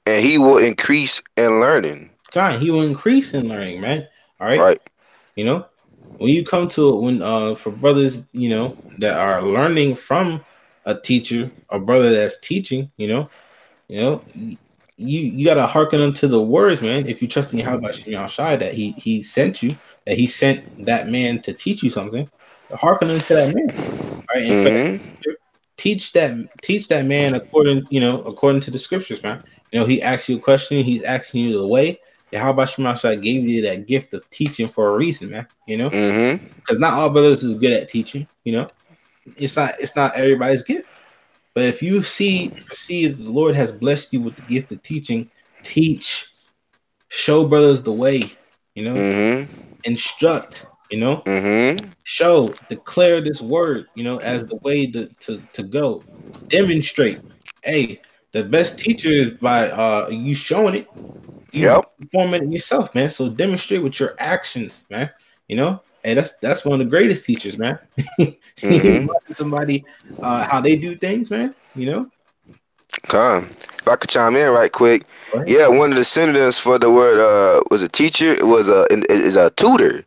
And he will increase in learning. He will increase in learning, man. All right. Right. When you come to it, for brothers, that are learning from a teacher, a brother that's teaching, you gotta hearken unto the words, man. If you trust in Yahweh Shema Shai that he sent you, that he sent that man to teach you something, hearken unto that man. All right, and teach that man according to the scriptures, man. He asks you a question, he's asking you the way. Yahweh Shema Shai gave you that gift of teaching for a reason, man. Because not all brothers is good at teaching. It's not everybody's gift. But if you see the Lord has blessed you with the gift of teaching, teach, show brothers the way, instruct, You know, Mm-hmm. show, declare this word, as the way to go. Demonstrate. Hey, the best teacher is by you showing it, you Yep. performing it yourself, man. So demonstrate with your actions, man. Hey, that's one of the greatest teachers, man. You Mm-hmm. watch somebody how they do things, man. Come. If I could chime in right quick, Go ahead. yeah, one of the synonyms for the word was a teacher. It was is a tutor.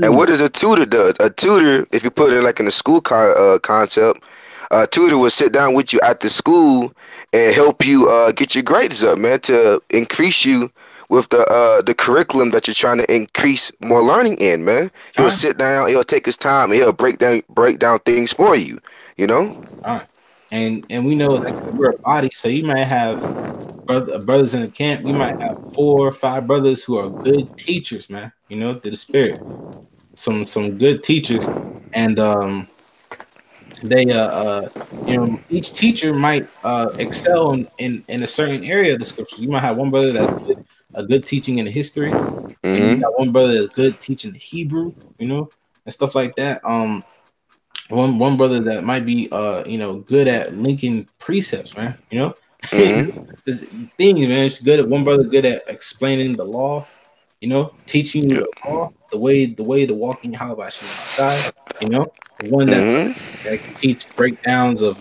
And Mm, what does a tutor does? A tutor, if you put it like in the school concept, a tutor will sit down with you after school and help you get your grades up, man, to increase you with the curriculum that you're trying to increase more learning in, man. He'll time, sit down, he'll take his time, and he'll break down things for you. You know? time. And we know, like I said, we're a body, so you might have brothers in the camp. You might have 4 or 5 brothers who are good teachers, man. To the spirit, some good teachers, and they each teacher might excel in a certain area of the scriptures. You might have one brother that's good, a good teaching in the history. Maybe you Mm-hmm. got one brother that's good teaching the Hebrew, and stuff like that. One brother that might be good at linking precepts, man. Mm-hmm. This thing, man. It's good at one brother good at explaining the law, teaching you Yeah. the law, the way to walk in how about outside, one that Mm-hmm. that can teach breakdowns of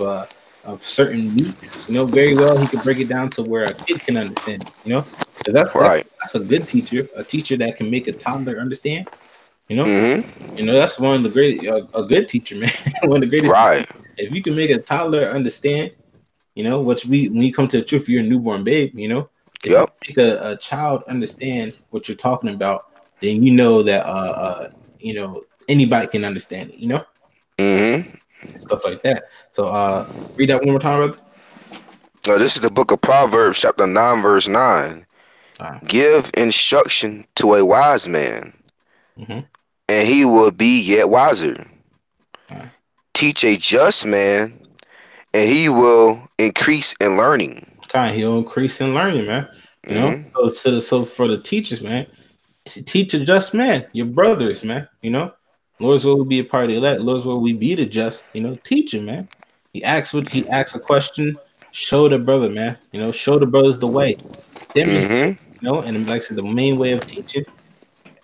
certain meats, very well. He can break it down to where a kid can understand it, 'Cause Right. that's a good teacher, a teacher that can make a toddler understand, you know. Mm-hmm. That's one of the great a good teacher, man. One of the greatest teachers. Right. If you can make a toddler understand, which when you come to the truth, you're a newborn babe, if you Yep. make a child understand what you're talking about, then you know that anybody can understand it, Mm-hmm. stuff like that. So read that one more time, brother. This is the book of Proverbs, chapter 9, verse 9. All right. Give instruction to a wise man, Mm-hmm. and he will be yet wiser. All right. Teach a just man, and he will increase in learning. Kind of he'll increase in learning, man. Mm-hmm. So for the teachers, man, teach a just man, your brothers, man. Lord's will be a part of the elect. Lord's will we be the just. Teach him, man. He asks a question. Show the brother, man. Show the brothers the way. Demonstrate. Mm-hmm. And like I said, the main way of teaching,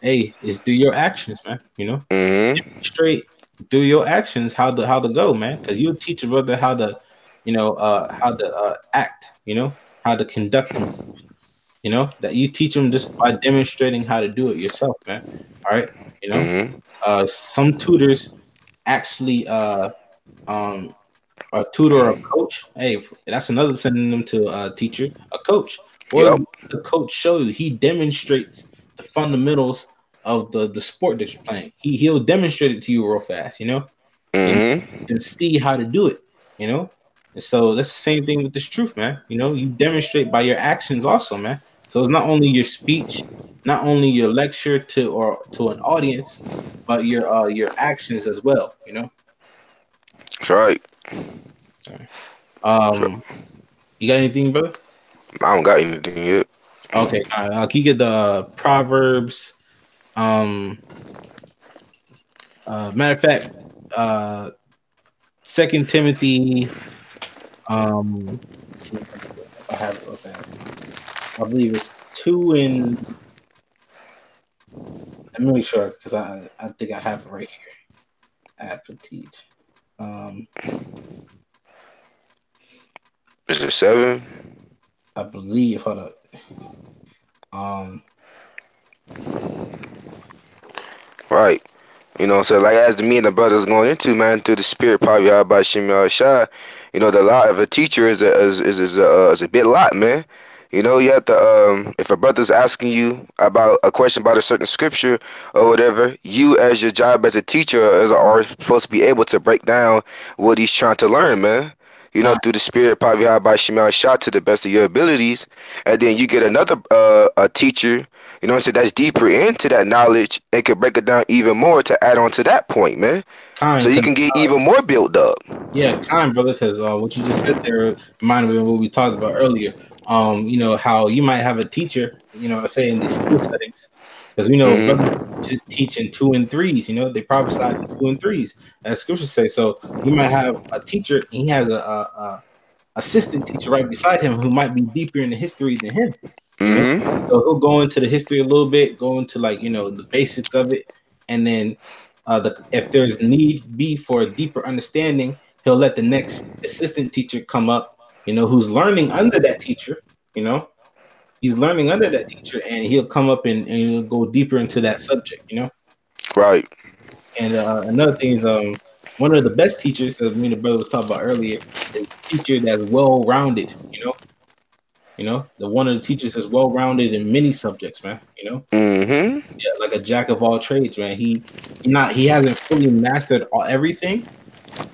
hey, is through your actions, man. Mm-hmm. Demonstrate through your actions how to go, man. Because you'll teach a brother how to act. How to conduct himself. That you teach them just by demonstrating how to do it yourself, man. All right. You know, Mm-hmm. some tutors actually um a tutor or a coach. Hey, that's another synonym to a teacher, a coach. What Yep. does the coach show you? He demonstrates the fundamentals of the sport that you're playing. He'll demonstrate it to you real fast, and you Mm-hmm. can see how to do it, you know. And so that's the same thing with this truth, man. You demonstrate by your actions also, man. So it's not only your speech, not only your lecture to an audience, but your actions as well, That's right. Um, you got anything, brother? I don't got anything yet. Okay, can you get the Proverbs? Um, Matter of fact, uh, Second Timothy. Let's see if I have it real fast. I believe it's 2 and let me make sure because I think I have it right here. At Petite. Um, Is it 7? I believe. Hold up. Um, Right. So like as me and the brothers going into, man, through the spirit probably how about Shimmy Shai, the lot of a teacher is a bit lot, man. You have to if a brother's asking you about a question about a certain scripture or whatever, you as your job as a teacher are supposed to be able to break down what he's trying to learn, man. nah, Through the spirit, probably how by Shemel Shah to the best of your abilities, and then you get another a teacher, so that's deeper into that knowledge and can break it down even more to add on to that point, man. So kind. you Cause, can get even more built up. yeah, kind, brother. Because what you just said there reminded me of what we talked about earlier. How you might have a teacher, say in these school settings, because we know Mm-hmm. teaching 2 and 3s. You know, they prophesied in 2 and 3s, as scriptures say. So you might have a teacher, and he has a assistant teacher right beside him who might be deeper in the history than him. You know, Mm-hmm. so he'll go into the history a little bit, go into like the basics of it, and then if there's need be for a deeper understanding, he'll let the next assistant teacher come up. Who's learning under that teacher. You know, he's learning under that teacher, and he'll come up and he'll go deeper into that subject. Right. And another thing is, one of the best teachers, as me and the brother was talking about earlier, is a teacher that's well rounded. The one of the teachers that's well rounded in many subjects, man. Mm-hmm. Yeah, like a jack of all trades, man. He hasn't fully mastered everything,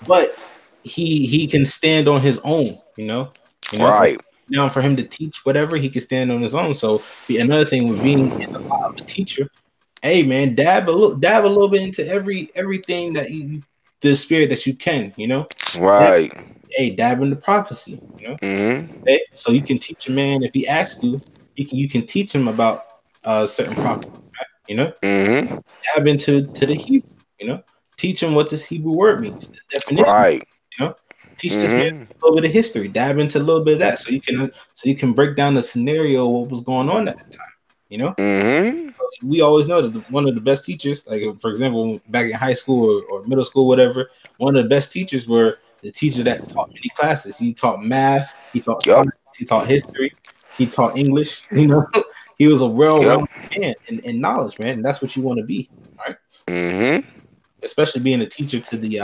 but he can stand on his own. Right. Now for him to teach whatever, he can stand on his own. So another thing with being in a lot of a teacher, hey man, dab a little bit into everything that the spirit that you can, Right. Dab into prophecy, Mm-hmm. okay? So you can teach a man if he asks you, you can teach him about certain prophecies, right? Mm-hmm. Dab into the Hebrew, teach him what this Hebrew word means, the definition, Right. teach this man Mm-hmm. a little bit of history, dab into a little bit of that, so you can break down the scenario of what was going on at the time. Mm-hmm. We always know that one of the best teachers, like for example, back in high school or middle school, whatever, one of the best teachers were the teacher that taught many classes. He taught math, he taught Yep. science, he taught history, he taught English. He was a Yep. well-rounded man in knowledge, man, and that's what you want to be, right? Mm-hmm. Especially being a teacher to the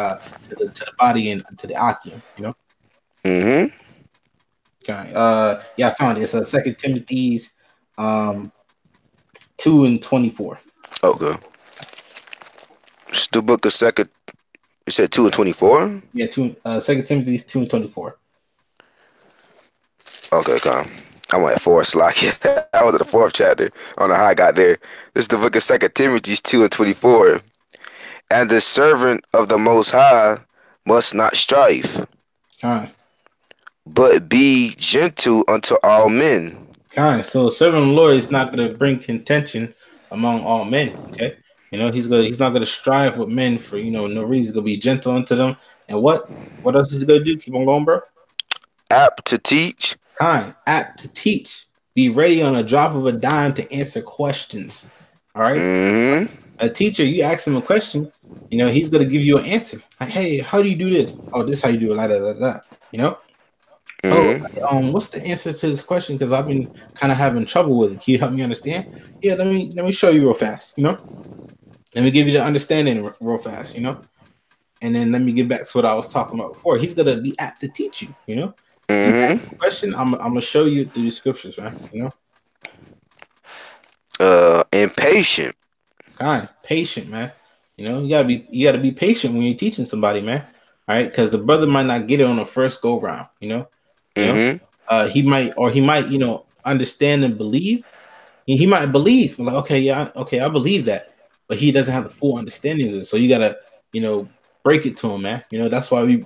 body and to the Akim. Mm-hmm. Okay. Yeah, I found it. It's 2 Timothy's 2:24. Okay. It's the book of second. You said 2:24. Yeah, 2 Timothy's 2:24. Okay, come. I'm at 4 I was in the fourth chapter. I don't know how I got there. This is the book of Second Timothy 2:24. And the servant of the Most High must not strive, All right. but be gentle unto all men. All right. So serving the Lord is not going to bring contention among all men. Okay. He's not gonna strive with men for no reason. He's gonna be gentle unto them. And what else is he gonna do? Keep on going, bro. Apt to teach. Kind, apt to teach. Be ready on a drop of a dime to answer questions. All right. Mm-hmm. A teacher, you ask him a question, he's gonna give you an answer. Like, hey, how do you do this? Oh, this is how you do it. Like that. Mm-hmm. Oh, what's the answer to this question? Because I've been kind of having trouble with it. Can you help me understand? Yeah, let me show you real fast. Let me give you the understanding real fast. And then let me get back to what I was talking about before. He's gonna be apt to teach you. You ask a question, I'm gonna show you through the scriptures, right? Impatient. Kind, patient, man. You gotta be patient when you're teaching somebody, man. All right, because the brother might not get it on the first go round. He might understand and believe. He might believe like, okay, yeah, okay, I believe that, but he doesn't have the full understanding of it. So you gotta break it to him, man. That's why we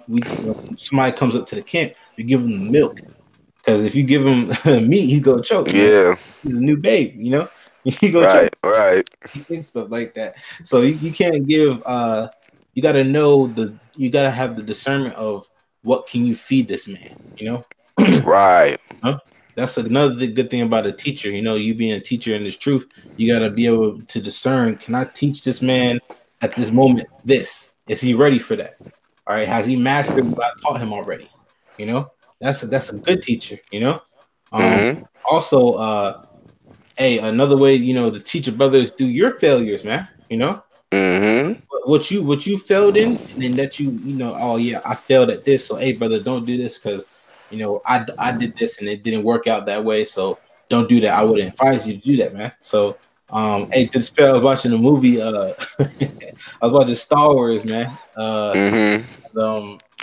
somebody comes up to the camp, you give him the milk, because if you give him meat, he's gonna choke. Yeah. He's a new babe. He gonna choke. Right. Stuff like that. So you can't give. You gotta know you gotta have the discernment of what can you feed this man. Right. That's another good thing about a teacher. You being a teacher in this truth, you gotta be able to discern. Can I teach this man at this moment? This is he ready for that? All right, has he mastered what I taught him already? That's a good teacher. Also, hey, another way to teach your brothers through your failures, man. Mm-hmm. What you failed in, and then that oh yeah, I failed at this. So hey, brother, don't do this because I did this and it didn't work out that way. So don't do that. I wouldn't advise you to do that, man. So hey, to spell, I was watching a movie. I was watching Star Wars, man.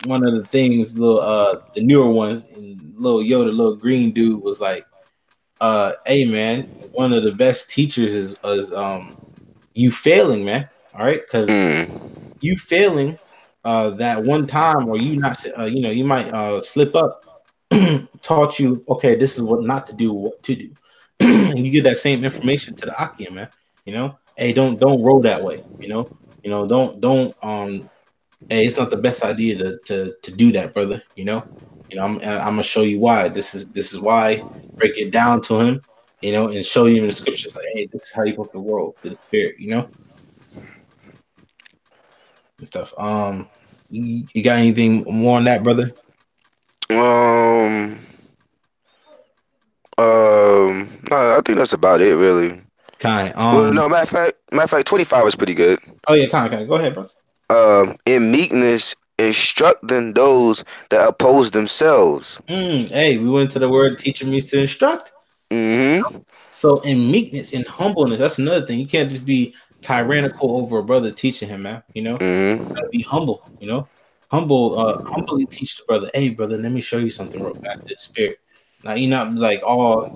One of the things, the newer ones, and little Yoda, little green dude was like, hey man, one of the best teachers is you failing, man. All right, because you failing that one time, or you not, you might slip up. Taught you, okay, this is what not to do, what to do, and you give that same information to the Akim, man. hey, don't roll that way. Don't. Hey, it's not the best idea to do that, brother. I'm gonna show you why. This is why. Break it down to him, and show you in the scriptures like, hey, this is how you put the world to the spirit, and stuff. You got anything more on that, brother? Um, no, I think that's about it, really. Kind. Well, no, matter of fact, 25 is pretty good. Oh yeah, kind. Go ahead, bro. In meekness, instructing those that oppose themselves. Hey, we went to the word teacher means to instruct. Mm-hmm. So in meekness and humbleness, that's another thing. You can't just be tyrannical over a brother teaching him, man. Mm-hmm. Gotta be humble. Humbly teach the brother. Hey, brother, let me show you something real fast. The spirit. Now you're not like all.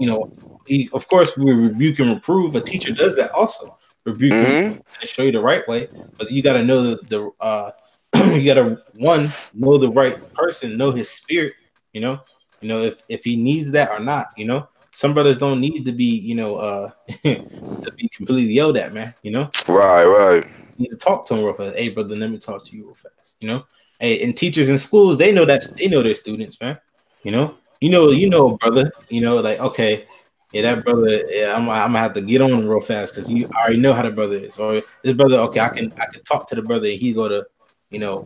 Of course, we rebuke and reprove. A teacher does that also. Rebuke and Mm-hmm. show you the right way, but you got to know the you got to know the right person, know his spirit. If he needs that or not. Some brothers don't need to be, to be completely yelled at, man. Right, right. You need to talk to him real fast. Hey, brother, let me talk to you real fast. Hey, and teachers in schools, they know their students, man. Brother. Like okay, yeah, that brother. Yeah, I'm gonna have to get on him real fast because you already know how the brother is. Or this brother, okay, I can talk to the brother and you know,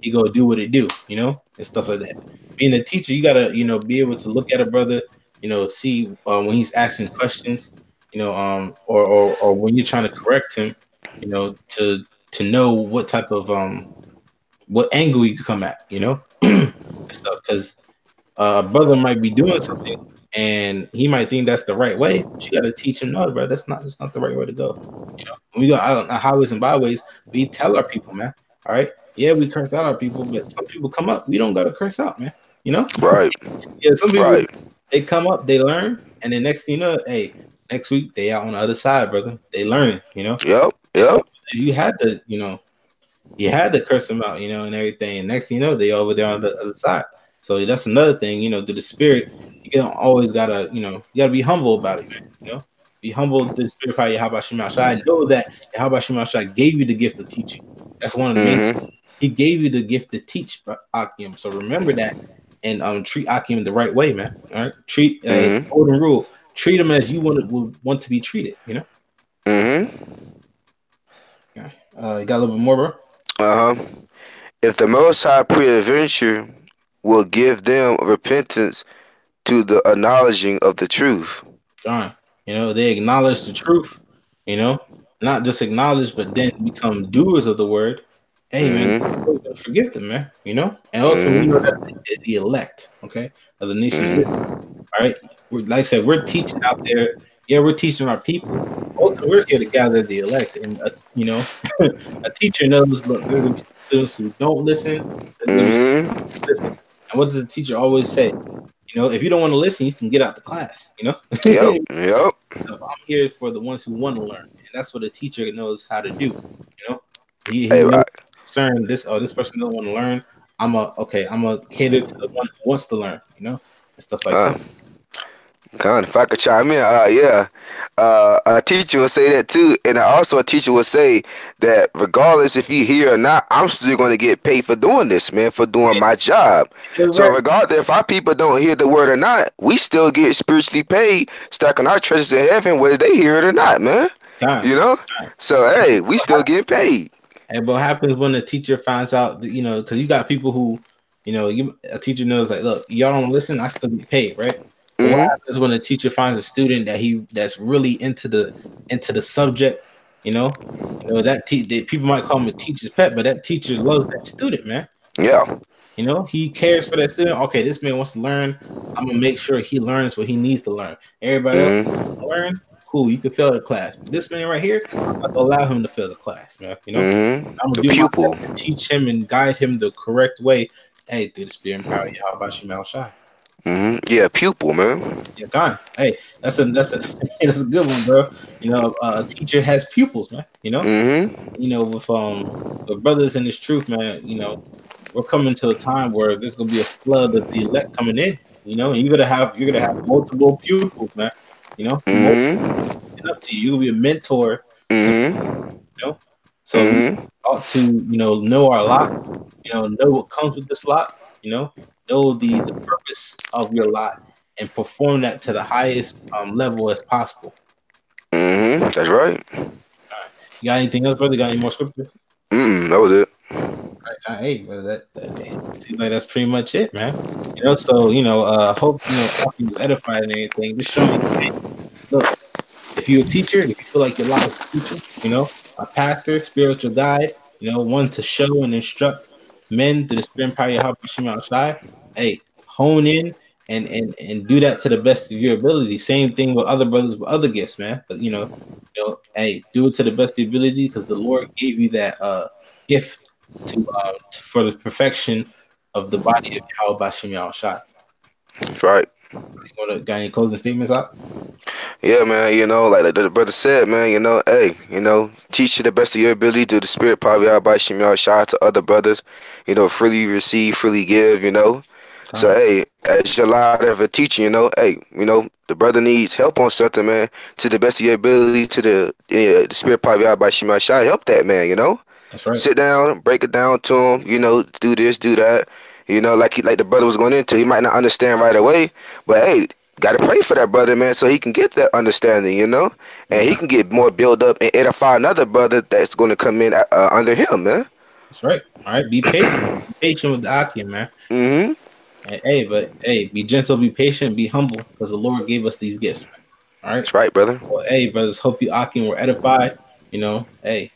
he go do what he do, and stuff like that. Being a teacher, you gotta, be able to look at a brother, see when he's asking questions, or when you're trying to correct him, to know what type of what angle you could come at, and stuff. Because a brother might be doing something and he might think that's the right way, but you got to teach him, no, bro, that's not the right way to go. We go out on highways and byways. We tell our people, man. All right, yeah, we curse out our people, but some people come up. We don't got to curse out, man. Right, Yeah, some people right. they come up, they learn, and then next thing you know, hey, next week they out on the other side, brother. They learning, Yep, And some yep. you had to, curse them out, and everything. And next thing you know, they over there on the other side. So that's another thing, through the spirit, you can always gotta, you gotta be humble about it, man. Be humble to the spirit power. How about Shema Shai? Know that how about Shema Shai gave you the gift of teaching. That's one of the main. Mm-hmm. He gave you the gift to teach Akim. So remember that and treat Akim the right way, man. All right, treat Mm-hmm. golden rule. Treat him as you would want to be treated. Mm-hmm. Yeah. You got a little bit more, bro. Uh-huh. If the Most High peradventure will give them repentance to the acknowledging of the truth. John. They acknowledge the truth, you know, not just acknowledge, but then become doers of the word. Hey, man, Mm-hmm. God's gonna forgive them, man, and ultimately, we know that Mm-hmm. the elect, okay, of the nation of Israel, Mm-hmm. all right? Like I said, we're teaching out there. Yeah, we're teaching our people. Also, we're here to gather the elect, and a teacher knows. Look, there's gonna be students who don't listen. There's gonna be students Mm-hmm. who listen. And what does the teacher always say? If you don't want to listen, you can get out the class. Yep, yep. I'm here for the ones who want to learn, and that's what a teacher knows how to do. He Hey, knows right. concern this person don't want to learn. I'm a cater to the one who wants to learn. And stuff like Uh, that. God, if I could chime in, yeah, a teacher will say that too, and also a teacher will say that regardless if you here or not, I'm still going to get paid for doing this, man, for doing my job. That's So right. regardless if our people don't hear the word or not, we still get spiritually paid, stacking our treasures in heaven, whether they hear it or not, man. Time. You know. So hey, we still get paid. And what happens when a teacher finds out that because you got people who, a teacher knows like, look, y'all don't listen, I still get paid, right? But what Mm-hmm. happens when a teacher finds a student that's really into the subject, that people might call him a teacher's pet, but that teacher loves that student, man. Yeah. He cares for that student. Okay, this man wants to learn. I'm gonna make sure he learns what he needs to learn. Everybody else Mm-hmm. learn, cool. You can fail the class. But this man right here, I'm not gonna allow him to fail the class, man. Mm-hmm. I'm gonna The do my pupil. best to teach him and guide him the correct way. Hey, through the spirit and power, how about Shemal Shai? Mm-hmm. Yeah, pupil, man. Yeah, gone. Hey, that's a that's a good one, bro. A teacher has pupils, man. Mm-hmm. With brothers in this truth, man. We're coming to a time where there's gonna be a flood of the elect coming in. And you're gonna have multiple pupils, man. Multiple Mm-hmm. up to you. You're gonna be a mentor to, Mm-hmm. you know. So we Mm-hmm. ought to, know our lot, know what comes with this lot, know the purpose of your lot and perform that to the highest level as possible. Mm-hmm. That's right. All right. You got anything else, brother? Got any more scripture? That was it. Hey, brother, hey, seems like that's pretty much it, man. So hope Aki was edified and anything. Just showing you, hey, look, if you're a teacher, if you feel like your life is a teacher, a pastor, spiritual guide, one to show and instruct men through the spirit and power of Yahweh Hashem Shai, hey, hone in and do that to the best of your ability. Same thing with other brothers with other gifts, man. But hey, do it to the best of your ability because the Lord gave you that gift for the perfection of the body of Yahweh Hashem Shai. Right. Got any closing statements out? Yeah, man, like the brother said, man, hey, teach to the best of your ability through the spirit, probably out by Shemel, shout out to other brothers, freely receive, freely give. So, hey, as your lot of a teacher, hey, the brother needs help on something, man, to the best of your ability, to the spirit, probably out by Shemel, shout help that man. That's right. Sit down, break it down to him, do this, do that. Like the brother was going into, he might not understand right away, but hey, gotta pray for that brother, man, so he can get that understanding, and he can get more build up and edify another brother that's going to come in under him, man. That's right. All right, be patient. Be patient with the Akim, man. Mm-hmm. And, hey, be gentle, be patient, be humble, because the Lord gave us these gifts, man. All right. That's right, brother. Well, hey, brothers, hope you Akim were edified. Hey,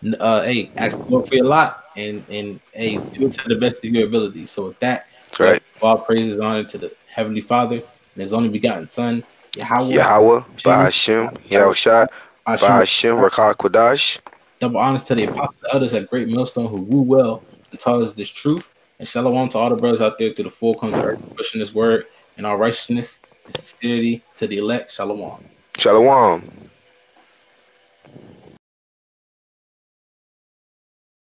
hey, ask the Lord for your lot, and hey, do it to the best of your ability. So with that, That's we have right. all praises and honor to the Heavenly Father and His only begotten Son, Yahweh, Yahweh, Shem, Bahashim, Yahweh, Yahushua, Hashem. Bahashim, Rakah Kodash. Double honors to the apostles and elders at Great Millstone who rule well and taught us this truth. And shalom to all the brothers out there through the four corners of the earth, pushing this word in all righteousness and sincerity to the elect. Shalom. Shalom.